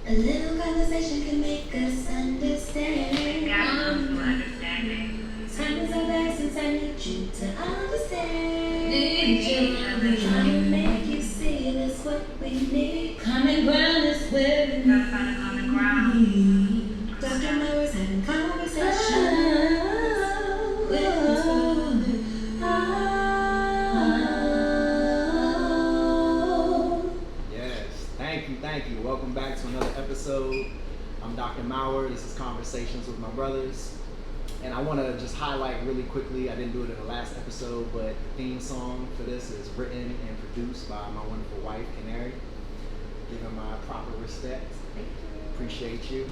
A little conversation can make us understand. Time is of essence, I need you to understand. Trying to make you see that's what we need. Common ground is where we need. Dr. Mowers having conversations with Yes, thank you. Welcome back to another episode. I'm Dr. Mauer. This is Conversations with My Brothers. And I want to just highlight really quickly, I didn't do it in the last episode, but the theme song for this is written and produced by my wonderful wife, Canary. Give her my proper respect. Thank you. Appreciate you.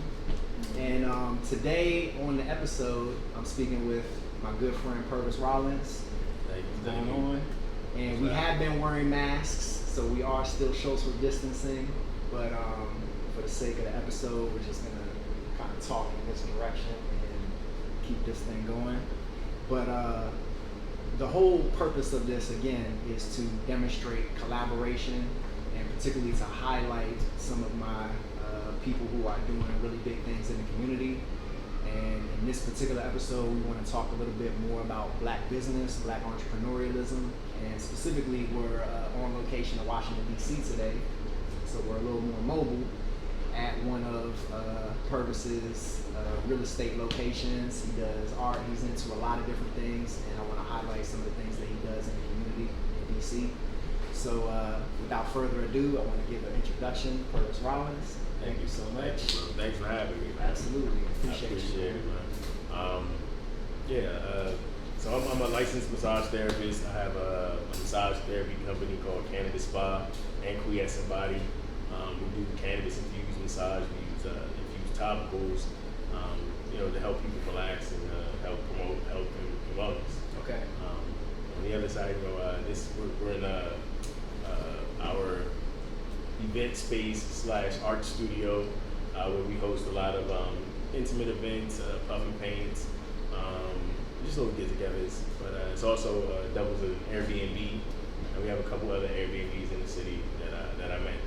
And today on the episode, I'm speaking with my good friend Purvis Rollins. Thank you. And we have been wearing masks, so we are still social distancing, but for the sake of the episode, we're just gonna kind of talk in this direction and keep this thing going. But the whole purpose of this, again, is to demonstrate collaboration and particularly to highlight some of my people who are doing really big things in the community. And in this particular episode, we want to talk a little bit more about Black business, Black entrepreneurialism, and specifically we're on location in Washington D.C. today, so we're a little more mobile at one of Purvis's real estate locations. He does art, he's into a lot of different things, and I want to highlight some of the things that he does in the community in D.C. So without further ado, I want to give an introduction, Purvis Rollins. Thank you so much. Thanks for having me, man. Absolutely. Appreciate it, man. So I'm a licensed massage therapist. I have a massage therapy company called Cannabispa and Quiescent Body. We do cannabis infused massage. We use infused topicals, to help people relax and help promote health and wellness. Okay. On the other side, we're in our event space / art studio where we host a lot of intimate events, puffy paints, just little get-togethers. But it's also doubles as an Airbnb, and we have a couple other Airbnbs in the city that I manage.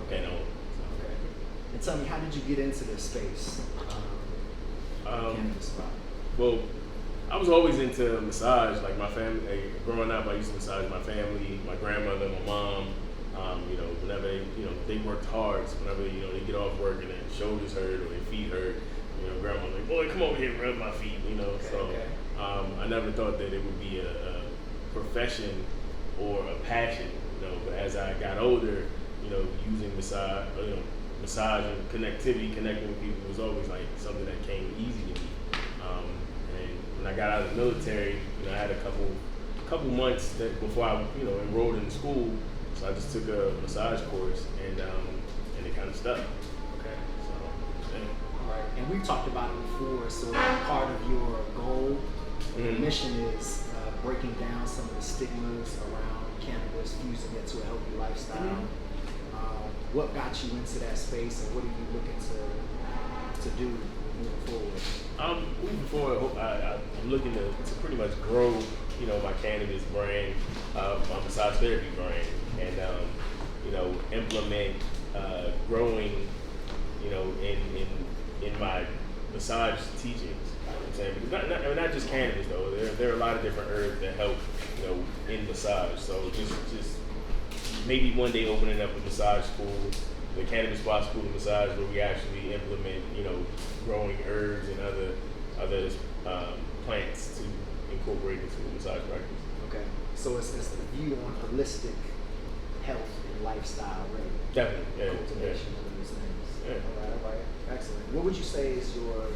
Okay. Okay. And tell me, how did you get into this space? Cannabis. Well, I was always into massage. Like my family, growing up, I used to massage my family, my grandmother, my mom. Whenever they worked hard. So whenever they get off work and their shoulders hurt or their feet hurt, grandma was like, boy, come over here and rub my feet. I never thought that it would be a profession or a passion. But as I got older, using massage and connecting with people was always like something that came easy to me. And when I got out of the military, I had a couple months before I enrolled in school. So I just took a massage course and it kind of stuck. Okay. So, yeah. All right. And we've talked about it before. So part of your goal, your mission is breaking down some of the stigmas around cannabis, fusing it to a healthy lifestyle. What got you into that space, and what are you looking to do moving forward? Moving forward, I'm looking to pretty much grow, my cannabis brand, my massage therapy brand, and implement growing, in my massage teachings. You know what I'm saying? Because not just cannabis though. There are a lot of different herbs that help, in massage. So just maybe one day opening up a massage school, the Cannabispa School of Massage, where we actually implement, growing herbs and other plants to incorporate into the massage practice. Okay. So it's the view on holistic health and lifestyle, really. Definitely. Yeah. Cultivation of those things. Yeah. All right. Excellent. What would you say is your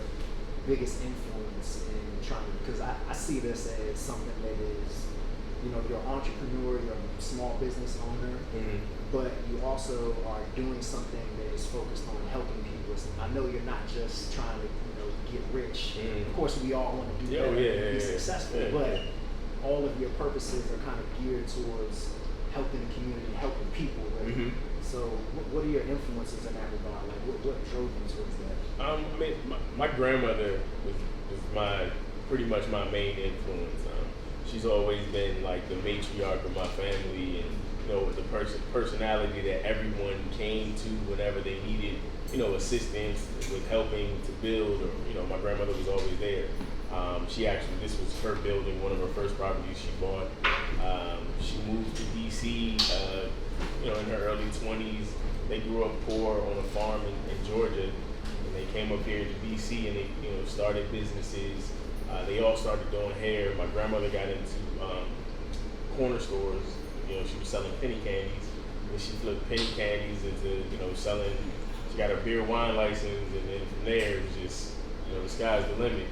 biggest influence in trying to, because I see this as something that is, you're an entrepreneur, you're a small business owner, but you also are doing something that is focused on helping people. I know you're not just trying to, get rich. Of course, we all want to do that and be successful, but all of your purposes are kind of geared towards helping the community, helping people, right? So what are your influences in that regard? Like what drove you towards that? My grandmother was pretty much my main influence. She's always been like the matriarch of my family, and the personality that everyone came to whenever they needed, assistance with helping to build, or, my grandmother was always there. This was her building, one of her first properties she bought. She moved to D.C., in her early 20s. They grew up poor on a farm in Georgia, and they came up here to D.C. and they, started businesses. They all started doing hair. My grandmother got into corner stores. She was selling penny candies, and she flipped penny candies into, selling. She got a beer wine license, and then from there it was just, the sky's the limit.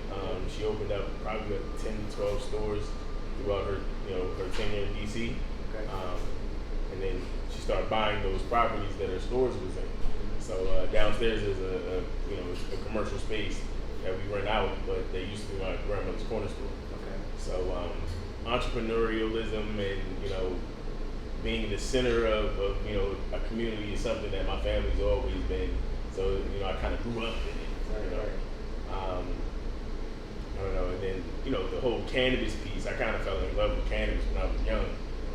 She opened up probably 10 to 12 stores throughout her, her tenure in D.C. Okay. And then she started buying those properties that her stores was in. So downstairs is a commercial space that we rent out, but they used to be my grandmother's corner store. Okay. So entrepreneurialism and being in the center of a community is something that my family's always been. So I kind of grew up in it. Right. I don't know, and then the whole cannabis piece. I kind of fell in love with cannabis when I was young,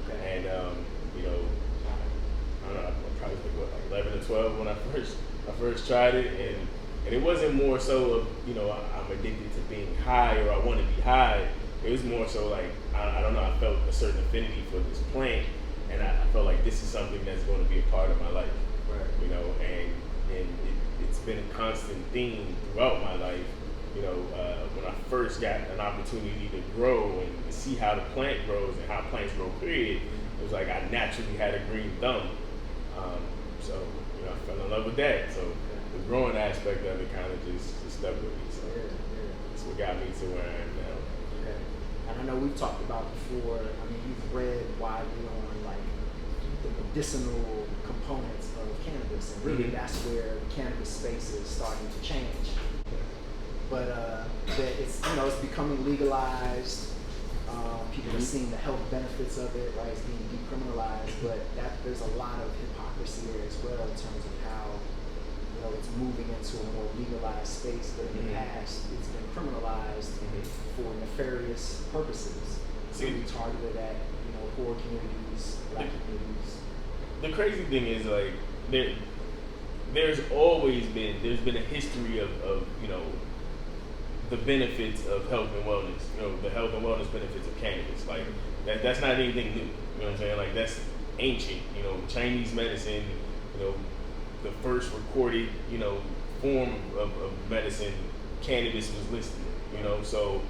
Okay. and I don't know, I probably like 11 or 12 when I first tried it, and it wasn't more so of I'm addicted to being high or I want to be high. It was more so like I don't know. I felt a certain affinity for this plant, and I felt like this is something that's going to be a part of my life. Right. And it's been a constant theme throughout my life. When I first got an opportunity to grow and to see how the plant grows and how plants grow, period, it was like I naturally had a green thumb. So I fell in love with that. So the growing aspect of it kind of just stuck with me. So that's what got me to where I am now. Okay. And I know we've talked about before, you've read widely on like the medicinal components of cannabis, and really that's where the cannabis space is starting to change. But that it's it's becoming legalized. People are seeing the health benefits of it, right? It's being decriminalized, but there's a lot of hypocrisy there as well in terms of how it's moving into a more legalized space. But in the past, it's been criminalized for nefarious purposes. See, targeted at poor communities, black communities. The crazy thing is like there's been a history of the benefits of health and wellness, the health and wellness benefits of cannabis. Like that's not anything new. You know what I'm saying? Like that's ancient. Chinese medicine. The first recorded form of medicine, cannabis was listed. So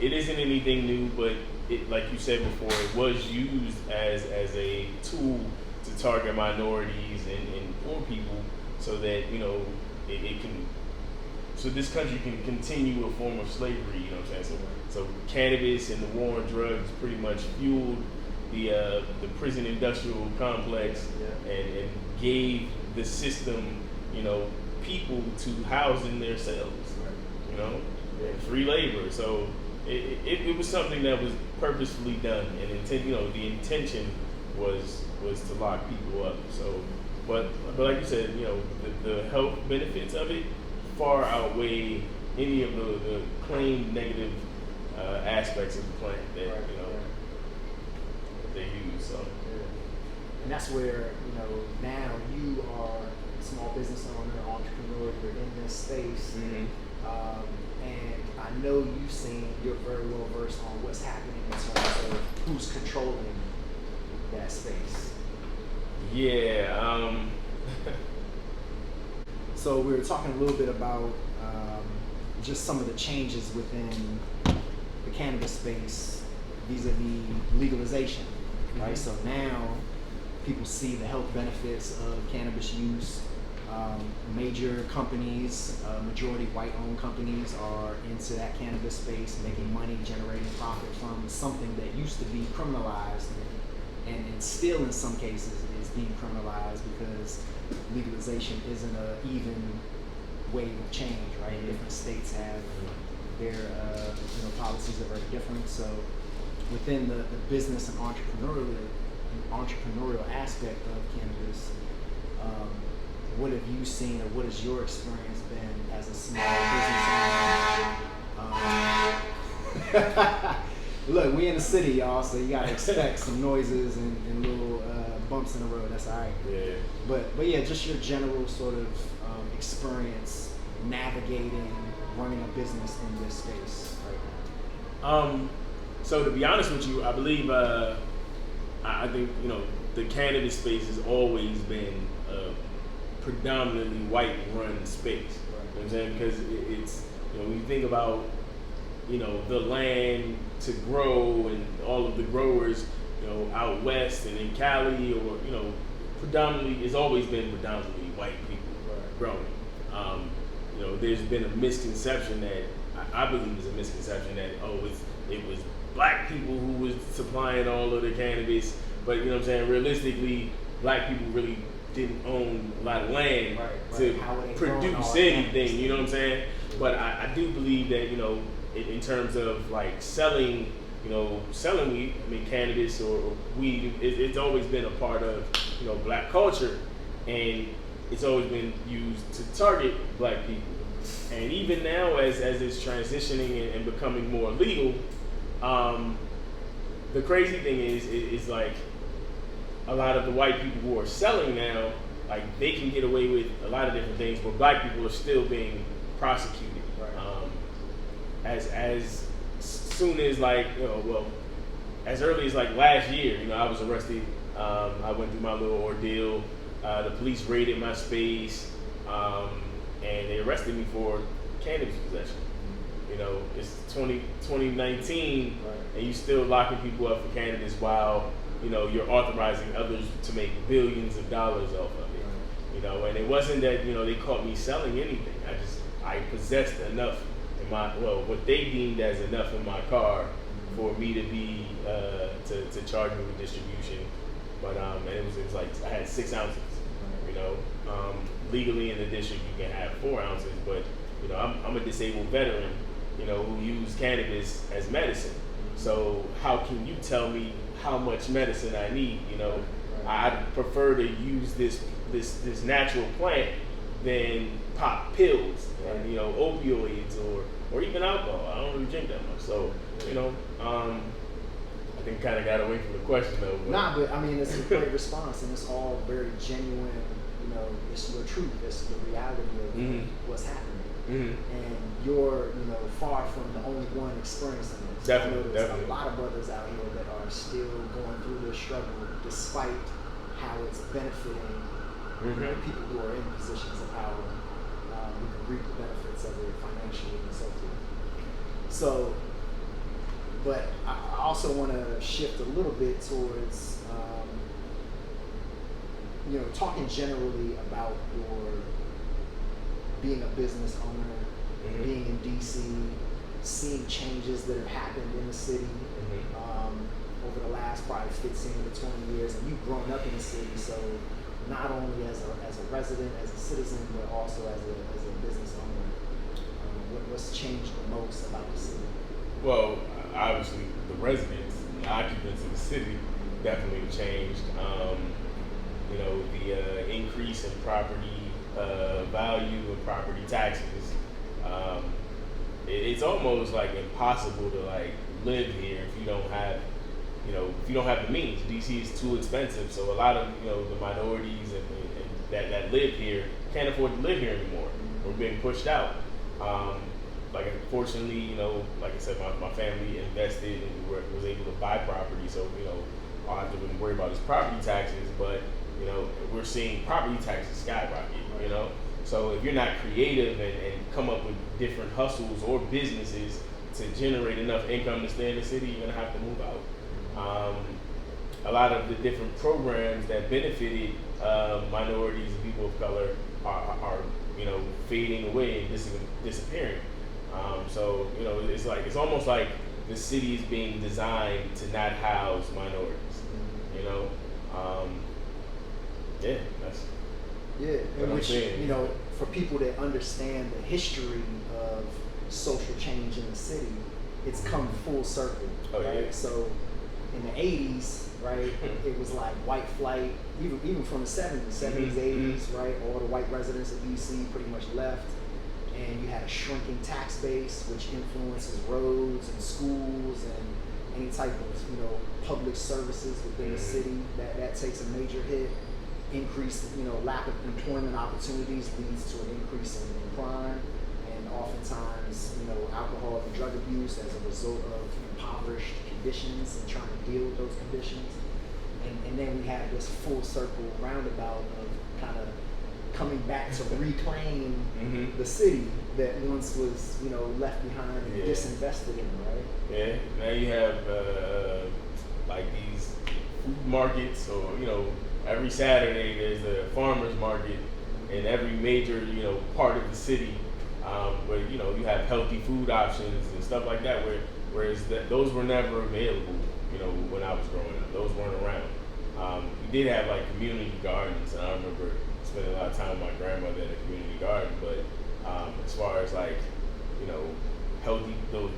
it isn't anything new, but it, like you said before, it was used as a tool to target minorities and poor people, so that it can. So this country can continue a form of slavery, you know what I'm saying? So cannabis and the war on drugs pretty much fueled the prison industrial complex and gave the system, people to house in their cells, and free labor. So it was something that was purposefully done, and the intention was to lock people up. So, but like you said, the health benefits of it far outweigh any of the claimed negative aspects of the plant that that they use. So, and that's where now you are a small business owner, entrepreneur. You're in this space, and I know you're very well versed on what's happening in terms of who's controlling that space. Yeah. So we were talking a little bit about just some of the changes within the cannabis space vis-a-vis legalization, right? So now people see the health benefits of cannabis use. Major companies, majority white-owned companies are into that cannabis space, making money, generating profit from something that used to be criminalized, and still in some cases is being criminalized because legalization isn't an even wave of change, right? Different states have their policies are very different. So within the business and entrepreneurial aspect of cannabis, what have you seen, or what has your experience been as a small business owner? Look, we in the city, y'all, so you gotta expect some noises and little bumps in the road. That's all right. Yeah. But yeah, just your general sort of experience navigating, running a business in this space right now. So to be honest with you, I believe I think the cannabis space has always been a predominantly white-run space. Right. You know what I'm saying? Because it's when you think about the land to grow and all of the growers out west and in Cali or predominantly it's always been predominantly white people growing. There's been a misconception that I believe is a misconception that it was black people who was supplying all of the cannabis, but what I'm saying, realistically, black people really didn't own a lot of land to produce anything, you know what I'm saying? But I do believe that, in terms of like selling weed, cannabis or weed, it's always been a part of, black culture, and it's always been used to target black people. And even now, as it's transitioning and becoming more legal, the crazy thing is like a lot of the white people who are selling now, like they can get away with a lot of different things, but black people are still being prosecuted. As soon as as early as like last year, I was arrested. I went through my little ordeal. The police raided my space, and they arrested me for cannabis possession. It's 2019, and you still locking people up for cannabis while you're authorizing others to make billions of dollars off of it. And it wasn't that they caught me selling anything. I possessed enough in what they deemed as enough in my car for me to be to charge me with distribution. But and it was like I had 6 ounces. Legally in the district you can have 4 ounces, but I'm a disabled veteran, who use cannabis as medicine. So how can you tell me how much medicine I need? I'd prefer to use this natural plant than pop pills and opioids or even alcohol. I don't really drink that much, so I think kind of got away from the question though. But it's a great response, and it's all very genuine. It's your truth. It's the reality of what's happening. And you're, far from the only one experiencing this. Definitely. There's a lot of brothers out here that are still going through this struggle, despite how it's benefiting people who are in positions of power, who can reap the benefits of it financially and so forth. So, but I also want to shift a little bit towards talking generally about your being a business owner, being in D.C., seeing changes that have happened in the city over the last probably 15 to 20 years, and you've grown up in the city, so not only as a resident, as a citizen, but also as a business owner. What's changed the most about the city? Well, obviously the residents, the occupants of the city definitely changed. The increase in property value and property taxes. It's almost like impossible to like live here if you don't have, if you don't have the means. DC is too expensive, so a lot of the minorities and that live here can't afford to live here anymore. We're being pushed out. Unfortunately, like I said, my family invested and was able to buy property, so all I have to really worry about is property taxes. But we're seeing property taxes skyrocket. So if you're not creative and come up with different hustles or businesses to generate enough income to stay in the city, you're gonna have to move out. A lot of the different programs that benefited minorities and people of color are fading away and disappearing. So it's almost like the city is being designed to not house minorities. In which for people that understand the history of social change in the city, it's come full circle. So in the 80s, it was like white flight, even from the 70s, 80s, all the white residents of DC pretty much left, and you had a shrinking tax base which influences roads and schools any type of public services within the city, that takes a major hit. Increased lack of employment opportunities leads to an increase in crime, and oftentimes alcohol and drug abuse as a result of impoverished conditions and trying to deal with those conditions. And then we have this full circle roundabout of kind of coming back to reclaim the city that once was left behind and disinvested in, right? Yeah. Now you have like these food markets, or every Saturday there's a farmers market in every major part of the city, where you have healthy food options and stuff like that. Whereas those were never available. When I was growing up, those weren't around. We did have like community gardens, and I remember spending a lot of time with my grandmother in a community garden. But as far as like those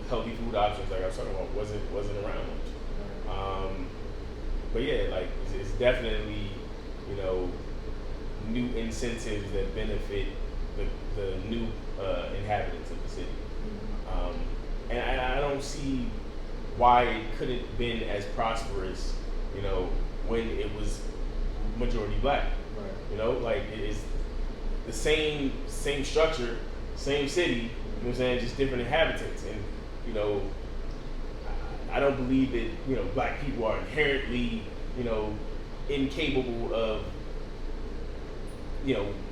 healthy food options, like I was talking about, wasn't around much. But yeah, like it's definitely new incentives that benefit the new inhabitants of the city. And I don't see why it couldn't been as prosperous, when it was majority black. Right. Like it's the same structure, same city, you know what I'm saying, just different inhabitants. And I don't believe that black people are inherently incapable of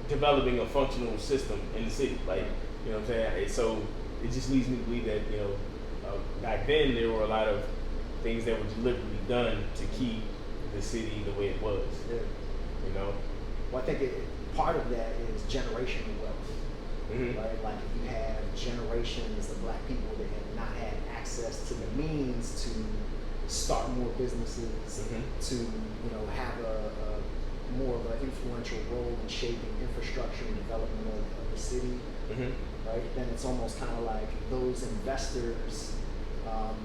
developing a functional system in the city. Like, you know what I'm saying? And so it just leads me to believe that back then there were a lot of things that were deliberately done to keep the city the way it was. Yeah. Well, I think part of that is generational wealth, right? Like if you have generations of black people that have not had access to the means to start more businesses, to have a more of an influential role in shaping infrastructure and development of the city, right? Then it's almost kind of like those investors,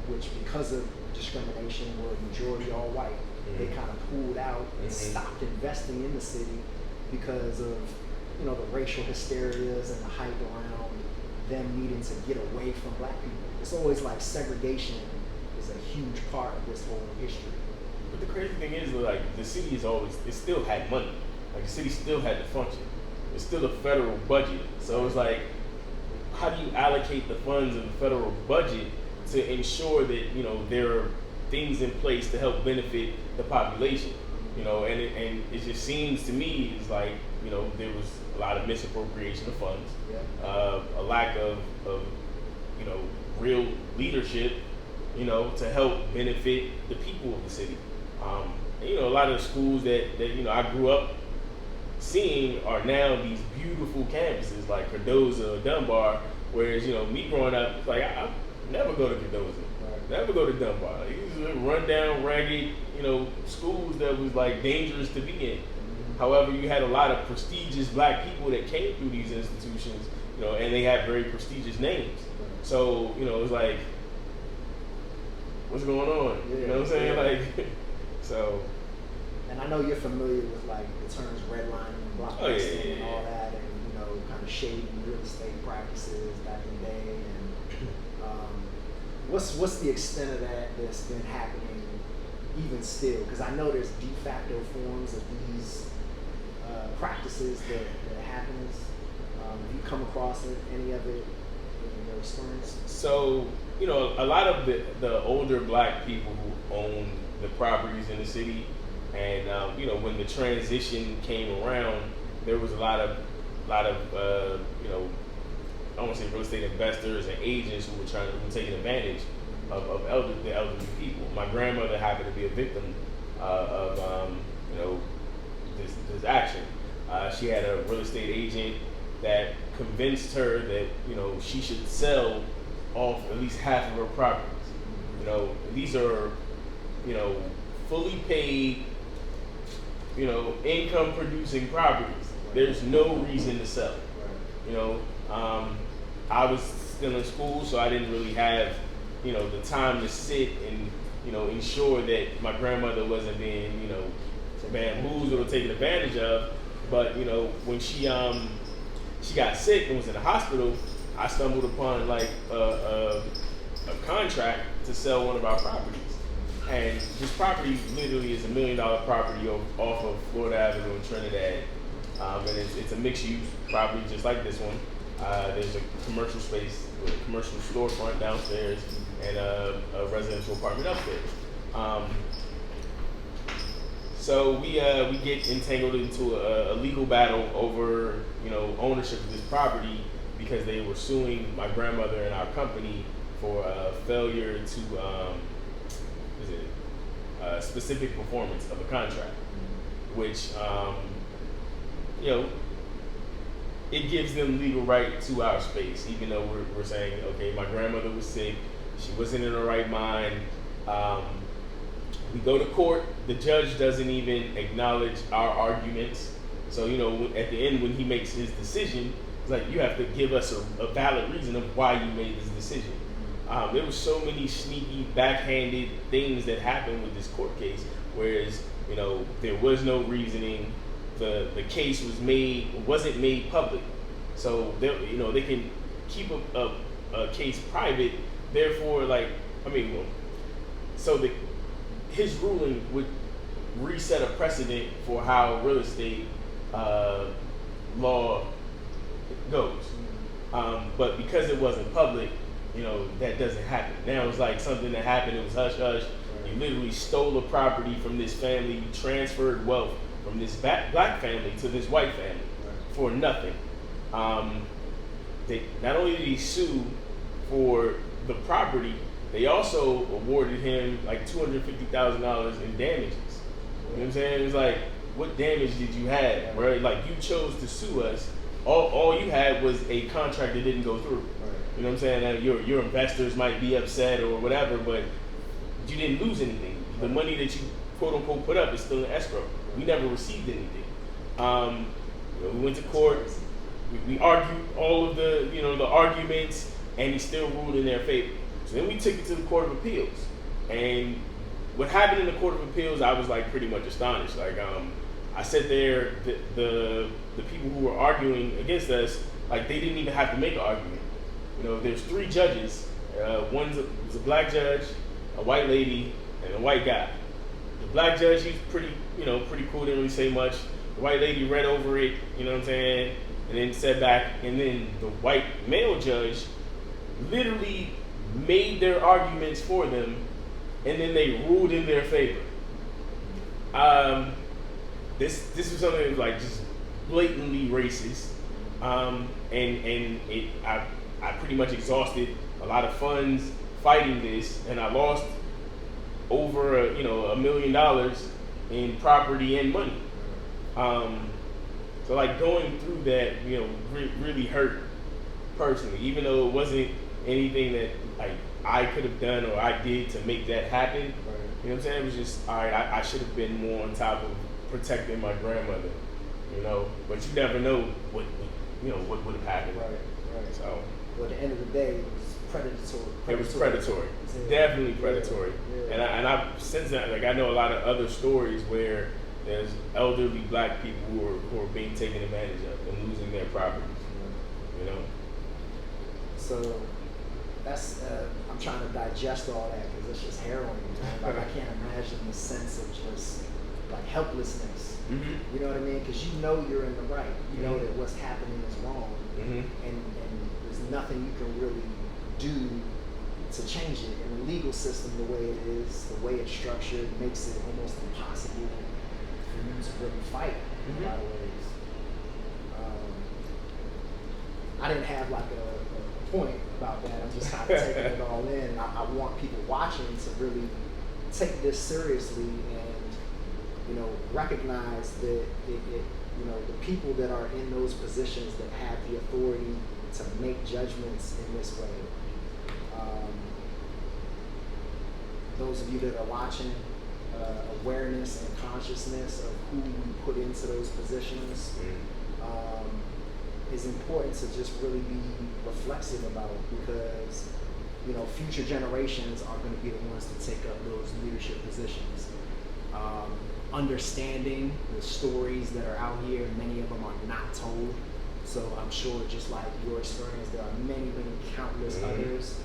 which because of discrimination were majority all white, they kind of pulled out and stopped investing in the city because of the racial hysterias and the hype around them needing to get away from black people. It's always like segregation is a huge part of this whole history. But the crazy thing is, like, the city it still had money. Like, the city still had to function. It's still a federal budget. So it's like, how do you allocate the funds of the federal budget to ensure that, there are things in place to help benefit the population? And it just seems to me it's like, there was a lot of misappropriation of funds, a lack of real leadership, to help benefit the people of the city. And, a lot of the schools that I grew up seeing are now these beautiful campuses like Cardozo or Dunbar, whereas, me growing up, it's like, I never go to Cardozo, never go to Dunbar. Like, these are rundown, ragged, schools that was like dangerous to be in. However, you had a lot of prestigious black people that came through these institutions, and they had very prestigious names. So, it was like, what's going on? You know what I'm saying? Like, so. And I know you're familiar with like the terms redlining and blocklisting and all that, and kind of shady real estate practices back in the day. And what's the extent of that that's been happening even still? Because I know there's de facto forms of these practices that happens. Have you come across any of it in your experience? So, a lot of the older black people who own the properties in the city, and when the transition came around, there was a lot of I want to say real estate investors and agents who were taking advantage of the elderly people. My grandmother happened to be a victim of this action. She had a real estate agent that convinced her that she should sell off at least half of her properties. These are fully paid income producing properties. There's no reason to sell. I was still in school, so I didn't really have the time to sit and ensure that my grandmother wasn't being bamboozled or taken advantage of. But when she got sick and was in the hospital, I stumbled upon like a contract to sell one of our properties. And this property literally is $1 million property off of Florida Avenue in Trinidad. And it's a mixed use property just like this one. There's a commercial space with a commercial storefront downstairs and a residential apartment upstairs. So we get entangled into a legal battle over ownership of this property because they were suing my grandmother and our company for failure to specific performance of a contract, which it gives them legal right to our space, even though we're saying, okay, my grandmother was sick, she wasn't in her right mind. We go to court, the judge doesn't even acknowledge our arguments. So, at the end when he makes his decision, it's like, you have to give us a valid reason of why you made this decision. There were so many sneaky, backhanded things that happened with this court case, whereas, there was no reasoning. The case wasn't made public. So, they can keep a case private, therefore, his ruling would reset a precedent for how real estate law goes. But because it wasn't public, that doesn't happen. Now it's like something that happened, it was hush hush. You literally stole a property from this family, you transferred wealth from this black family to this white family for nothing. They not only did he sue for the property, they also awarded him like $250,000 in damages. You know what I'm saying? It was like, what damage did you have, bro? Like, you chose to sue us. All you had was a contract that didn't go through. You know what I'm saying? That your investors might be upset or whatever, but you didn't lose anything. The money that you quote unquote put up is still in escrow. We never received anything. We went to court. We argued all of the arguments, and he still ruled in their favor. So then we took it to the Court of Appeals, and what happened in the Court of Appeals, I was like pretty much astonished. Like, I sat there, the people who were arguing against us, like, they didn't even have to make an argument. There's 3 judges. One's a black judge, a white lady, and a white guy. The black judge, he's pretty cool, didn't really say much. The white lady read over it, you know what I'm saying, and then sat back. And then the white male judge literally made their arguments for them, and then they ruled in their favor. This was something that was like just blatantly racist, I pretty much exhausted a lot of funds fighting this, and I lost over $1 million in property and money. So like going through that, really hurt personally, even though it wasn't anything that like I could have done or I did to make that happen. Right. You know what I'm saying? It was just, all right, I should have been more on top of protecting my grandmother, but you never know what would have happened. Right. So, well, at the end of the day, it was predatory. It was predatory. Definitely predatory. Yeah. And I since then, like, I know a lot of other stories where there's elderly black people who are being taken advantage of and losing their properties. So that's I'm trying to digest all that because it's just harrowing. Like, I can't imagine the sense of just like helplessness. Mm-hmm. You know what I mean? Because you're in the right. You know that what's happening is wrong, and there's nothing you can really do to change it. And the legal system, the way it is, the way it's structured, makes it almost impossible for you to really fight in a lot of ways. I didn't have like a point about that. I'm just kind of taking it all in. I want people watching to really take this seriously and recognize that the people that are in those positions that have the authority to make judgments in this way. Those of you that are watching, awareness and consciousness of who we put into those positions is important to just really be reflexive about, because future generations are going to be the ones to take up those leadership positions. Understanding the stories that are out here, many of them are not told. So I'm sure, just like your experience, there are many, countless others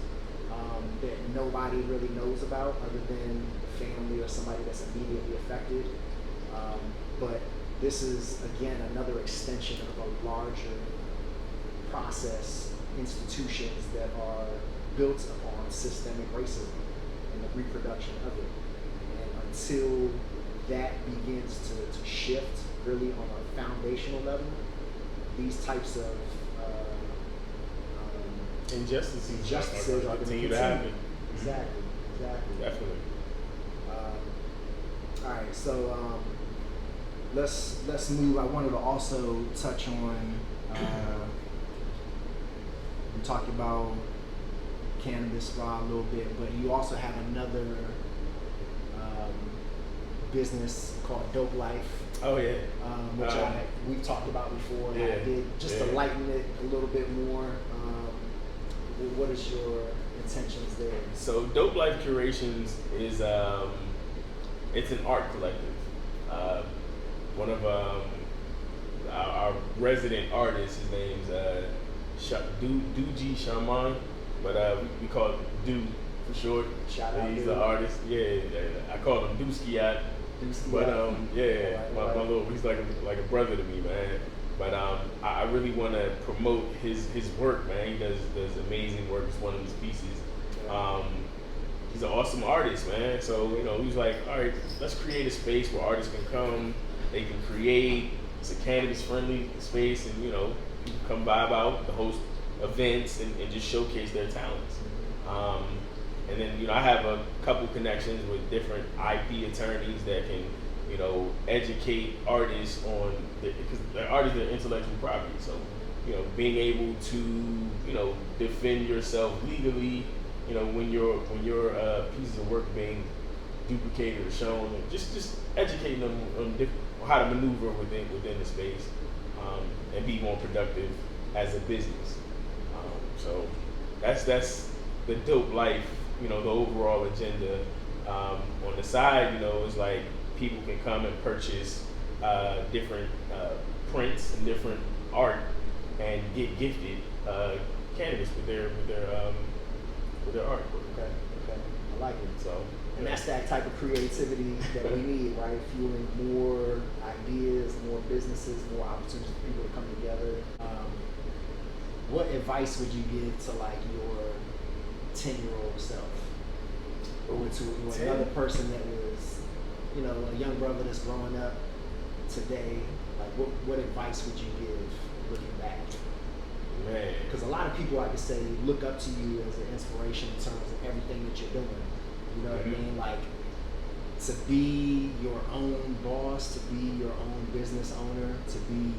that nobody really knows about, other than the family or somebody that's immediately affected. But this is, again, another extension of a larger process, institutions that are built upon systemic racism and the reproduction of it. And until that begins to shift really on a foundational level, these types of injustices are going to continue to happen. Exactly. Definitely. All right, so let's move. I wanted to also touch on. We talked about Cannabispa a little bit, but you also have another business called Dope Life. Oh yeah. Which we've talked about before. And I did just to lighten it a little bit more. What is your intentions there? So Dope Life Curations is it's an art collective. One of our resident artists, his name's Duji Sharman, but we call it Du for short. Shout out. He's the artist. Yeah. I call him Dooskiat. But my little, he's like a brother to me, man. But I really want to promote his work, man. He does amazing work. It's one of his pieces. He's an awesome artist, man. So he was like, all right, let's create a space where artists can come, they can create. It's a cannabis friendly space, and people come vibe out, to host events and just showcase their talents. And then I have a couple connections with different IP attorneys that can educate artists on because the artists are intellectual property. So being able to defend yourself legally, when your pieces of work being duplicated or shown, and just educating them on how to maneuver within the space and be more productive as a business. So that's the Dope Life, the overall agenda. On the side, it's like people can come and purchase different prints and different art and get gifted cannabis with their art. Okay. I like it. So, and that's that type of creativity that we need, right? Fueling more ideas, more businesses, more opportunities for people to come together. What advice would you give to like your 10-year-old self, or to another person that was, a young brother that's growing up today? Like, what advice would you give looking back? Man, because a lot of people, I could say, look up to you as an inspiration in terms of everything that you're doing. You know what I mean? Like, to be your own boss, to be your own business owner, to be,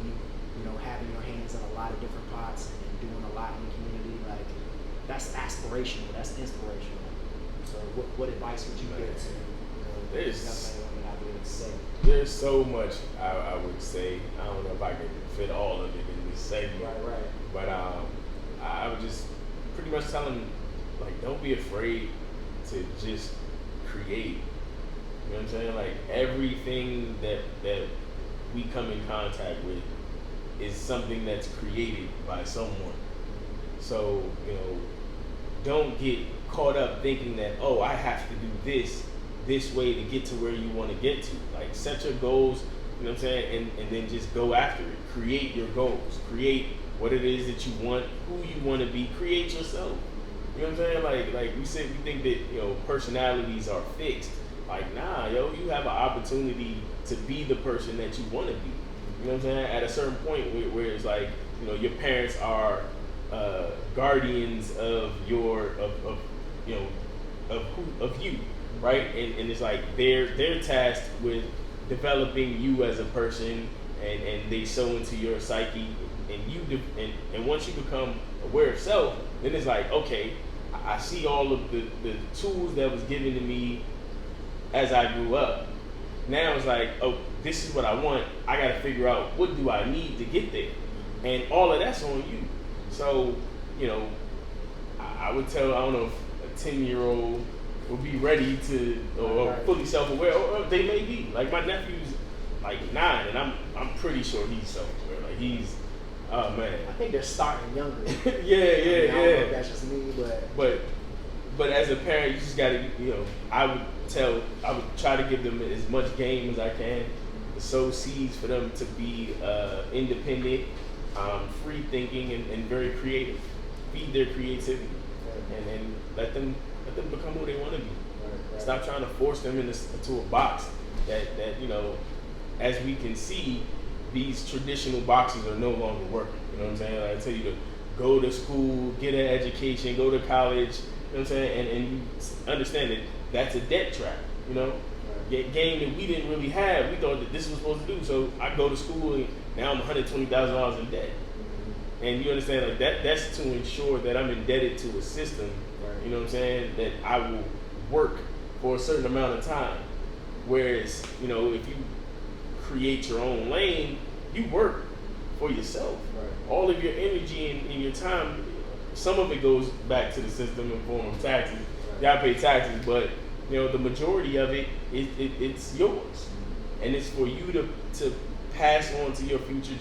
having your hands in a lot of different pots and doing a lot in the community, like, that's aspirational, that's inspirational. So what advice would you give to there's so much I would say. I don't know if I can fit all of it in this segment. Right. But I would just pretty much tell them, like, don't be afraid to just create. You know what I'm saying? Like, everything that we come in contact with is something that's created by someone. So, don't get caught up thinking that, oh, I have to do this way to get to where you want to get to. Like, set your goals, you know what I'm saying, and then just go after it. Create your goals. Create what it is that you want, who you want to be. Create yourself. You know what I'm saying? Like we said, we think that, personalities are fixed. Like, nah, you have an opportunity to be the person that you want to be. You know what I'm saying? At a certain point where it's like, your parents are guardians of of you, right? And it's like they're tasked with developing you as a person, and they sow into your psyche, and once you become aware of self, then it's like, okay, I see all of the tools that was given to me as I grew up. Now it's like, oh, this is what I want. I got to figure out what do I need to get there, and all of that's on you. So, I would tell, I don't know if a 10-year-old will be ready to, or fully self-aware, or they may be. Like, my nephew's like 9, and I'm pretty sure he's self-aware. Like, he's, oh man. I think they're starting younger. Yeah. I don't know if that's just me, but but as a parent, you just gotta, I would try to give them as much game as I can, to sow seeds for them to be independent, free thinking, and very creative. Feed their creativity, and let them become who they want to be. Right. Stop trying to force them into a box that as we can see, these traditional boxes are no longer working. You know what I'm saying? Like, I tell you to go to school, get an education, go to college. You know what I'm saying? And you understand that that's a debt trap. You know, game that we didn't really have. We thought that this was supposed to do. So I go to school and now I'm $120,000 in debt. And you understand, like that's to ensure that I'm indebted to a system. Right. You know what I'm saying? That I will work for a certain amount of time. Whereas, if you create your own lane, you work for yourself. Right. All of your energy and your time, some of it goes back to the system in form of taxes. Right. You gotta pay taxes, but the majority of it's yours, and it's for you to pass on to your future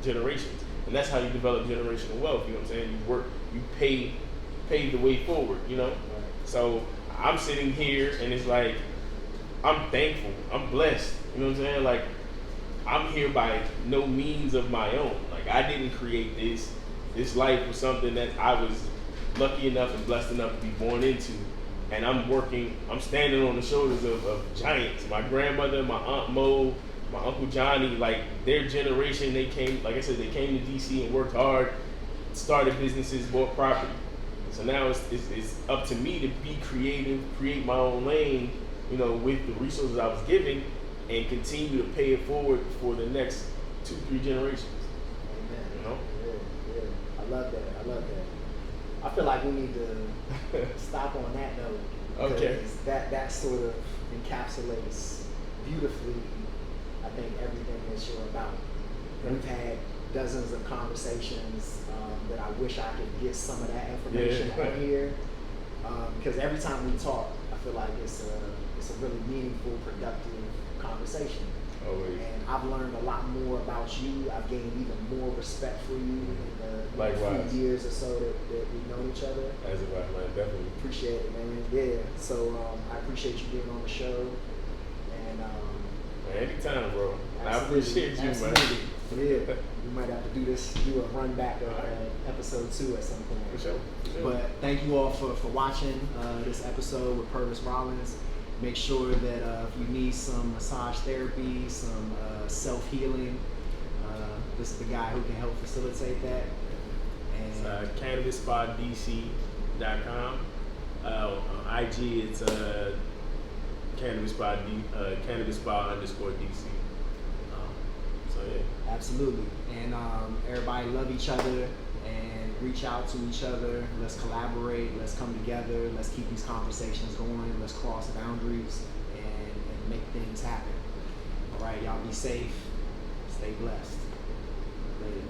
generations, and that's how you develop generational wealth. You know what I'm saying? You work, you pave the way forward. Right. So I'm sitting here, and it's like I'm thankful, I'm blessed. You know what I'm saying? Like, I'm here by no means of my own. Like, I didn't create this. This life was something that I was lucky enough and blessed enough to be born into. And I'm standing on the shoulders of giants. My grandmother, my Aunt Mo, my Uncle Johnny, like their generation, they came to D.C. and worked hard, started businesses, bought property. So now it's up to me to be creative, create my own lane, with the resources I was given, and continue to pay it forward for the next 2-3 generations. Amen. Yeah. I love that. I feel like we need to stop on that note. Okay. That sort of encapsulates beautifully, I think, everything that you're about. We've had dozens of conversations that I wish I could get some of that information out here. Because every time we talk, I feel like it's a really meaningful, productive conversation. Always. And I've learned a lot more about you. I've gained even more respect for you in the few years or so that we've known each other. As a right, man, definitely. Appreciate it, man. Yeah. So I appreciate you being on the show. And anytime, bro. I absolutely, appreciate you, absolutely. man. Yeah. We might have to do a run back of episode 2 at some point. For sure. But thank you all for watching this episode with Purvis Rollins. Make sure that if you need some massage therapy, some self-healing, this is the guy who can help facilitate that. And Cannabispa DC.com. On IG, it's Cannabispa _DC. So yeah. Absolutely. And everybody love each other and reach out to each other. Let's collaborate. Let's come together. Let's keep these conversations going. Let's cross boundaries and make things happen. All right, y'all be safe. Stay blessed. Later.